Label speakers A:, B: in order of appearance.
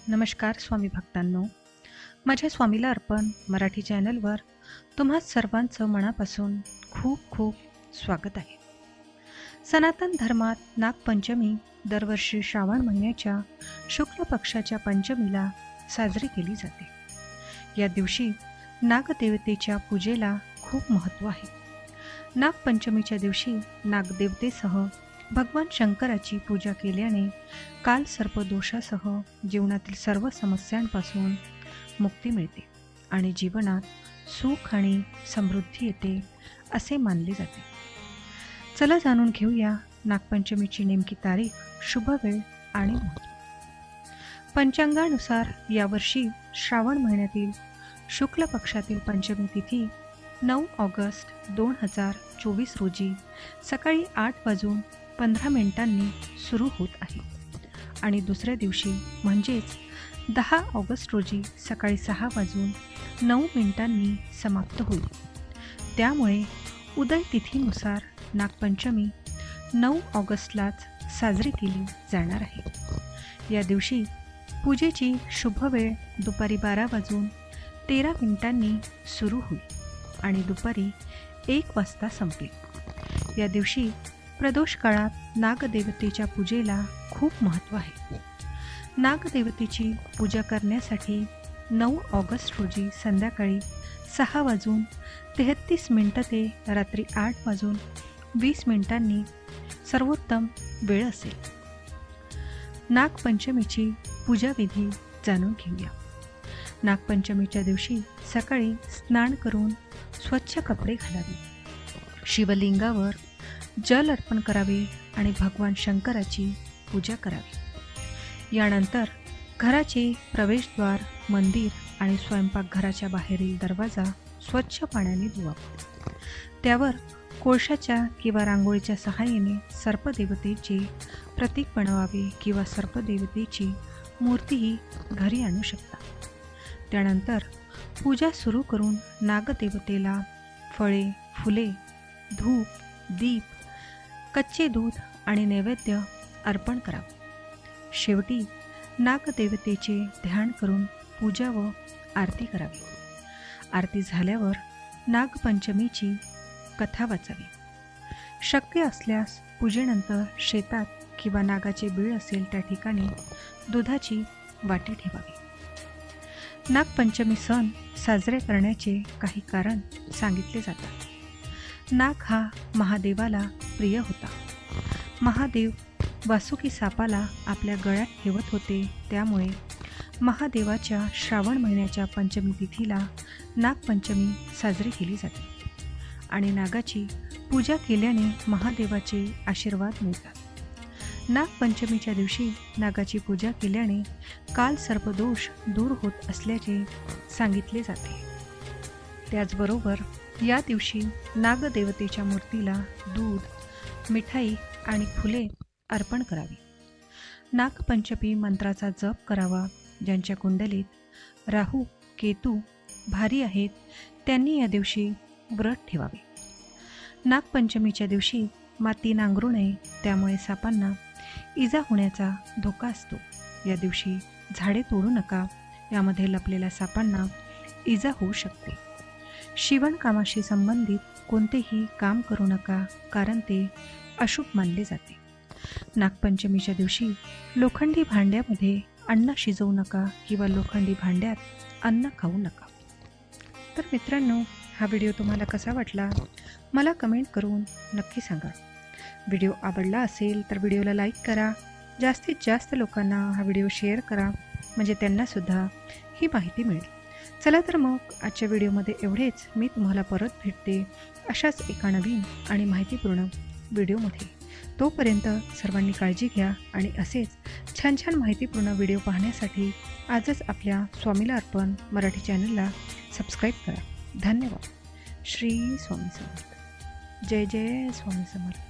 A: नमस्कार स्वामी भक्तांनो, माझ्या स्वामीला अर्पण मराठी चॅनलवर तुम्हा सर्वांचं मनापासून खूप खूप स्वागत आहे. सनातन धर्मात नागपंचमी दरवर्षी श्रावण महिन्याच्या शुक्ल पक्षाच्या पंचमीला साजरी केली जाते. या दिवशी नागदेवतेच्या पूजेला खूप महत्त्व आहे. नागपंचमीच्या दिवशी नागदेवतेसह भगवान शंकराची पूजा केल्याने काल सर्पदोषासह जीवनातील सर्व समस्यांपासून मुक्ती मिळते आणि जीवनात सुख आणि समृद्धी येते असे मानले जाते. चला जाणून घेऊया नागपंचमीची नेमकी तारीख, शुभ वेळ आणि महत्त्व. पंचांगानुसार यावर्षी श्रावण महिन्यातील शुक्ल पक्षातील पंचमी तिथी 9 ऑगस्ट 2024 रोजी सकाळी 8:15 सुरू होत आहे आणि दुसऱ्या दिवशी म्हणजेच 10 ऑगस्ट रोजी सकाळी 6:09 समाप्त होईल. त्यामुळे उदय तिथीनुसार नागपंचमी 9 ऑगस्टलाच साजरी केली जाणार आहे. या दिवशी पूजेची शुभ वेळ दुपारी 12:13 सुरू होईल आणि दुपारी 1 वाजता संपेल. या दिवशी प्रदोष काळात नागदेवतेच्या पूजेला खूप महत्त्व आहे. नागदेवतेची पूजा करण्यासाठी 9 ऑगस्ट रोजी संध्याकाळी 6:33 ते रात्री 8:20 सर्वोत्तम वेळ असेल. नागपंचमीची पूजाविधी जाणून घेऊया. नागपंचमीच्या दिवशी सकाळी स्नान करून स्वच्छ कपडे घालावे, शिवलिंगावर जल अर्पण करावे आणि भगवान शंकराची पूजा करावी. यानंतर घराचे प्रवेशद्वार, मंदिर आणि स्वयंपाकघराच्या बाहेरील दरवाजा स्वच्छ पाण्याने धुवावा. त्यावर कोळशाच्या किंवा रांगोळीच्या सहाय्याने सर्पदेवतेचे प्रतीक बनवावे किंवा सर्पदेवतेची मूर्तीही घरी आणू शकता. त्यानंतर पूजा सुरू करून नागदेवतेला फळे, फुले, धूप, दीप, कच्चे दूध आणि नैवेद्य अर्पण करावे. शेवटी नागदेवतेचे ध्यान करून पूजा व आरती करावी. आरती झाल्यावर नागपंचमीची कथा वाचावी. शक्य असल्यास पूजेनंतर शेतात किंवा नागाचे बीळ असेल त्या ठिकाणी दुधाची वाटी ठेवावी. नागपंचमी सण साजरे करण्याचे काही कारण सांगितले जातात. नाग हा महादेवाला प्रिय होता. महादेव वासुकी सापाला आपल्या गळ्यात ठेवत होते. त्यामुळे महादेवाच्या श्रावण महिन्याच्या पंचमी तिथीला नागपंचमी साजरी केली जाते आणि नागाची पूजा केल्याने महादेवाचे आशीर्वाद मिळतात. नागपंचमीच्या दिवशी नागाची पूजा केल्याने काल सर्पदोष दूर होत असल्याचे सांगितले जाते. त्याचबरोबर या दिवशी नागदेवतेच्या मूर्तीला दूध, मिठाई आणि फुले अर्पण करावी. नागपंचमी मंत्राचा जप करावा. ज्यांच्या कुंडलीत राहू, केतू भारी आहेत त्यांनी या दिवशी व्रत ठेवावे. नागपंचमीच्या दिवशी माती नांगरू नये, त्यामुळे सापांना इजा होण्याचा धोका असतो. या दिवशी झाडे तोडू नका, यामध्ये लपलेल्या सापांना इजा होऊ शकते. शिवणकामाशी संबंधित कोणतेही काम करू नका, कारण ते अशुभ मानले जाते. नागपंचमीच्या दिवशी लोखंडी भांड्यामध्ये अन्न शिजवू नका किंवा लोखंडी भांड्यात अन्न खाऊ नका. तर मित्रांनो, हा व्हिडिओ तुम्हाला कसा वाटला मला कमेंट करून नक्की सांगा. व्हिडिओ आवडला असेल तर व्हिडिओला लाईक करा. जास्तीत जास्त लोकांना हा व्हिडिओ शेअर करा, म्हणजे त्यांनासुद्धा ही माहिती मिळेल. चला तर मग आजच्या व्हिडिओमध्ये एवढेच. मी तुम्हाला परत भेटते अशाच एका नवीन आणि माहितीपूर्ण व्हिडिओमध्ये. तोपर्यंत सर्वांनी काळजी घ्या आणि असेच छान छान माहितीपूर्ण व्हिडिओ पाहण्यासाठी आजच आपल्या स्वामीला अर्पण मराठी चॅनलला सबस्क्राईब करा. धन्यवाद. श्री स्वामी समर्थ. जय जय स्वामी समर्थ.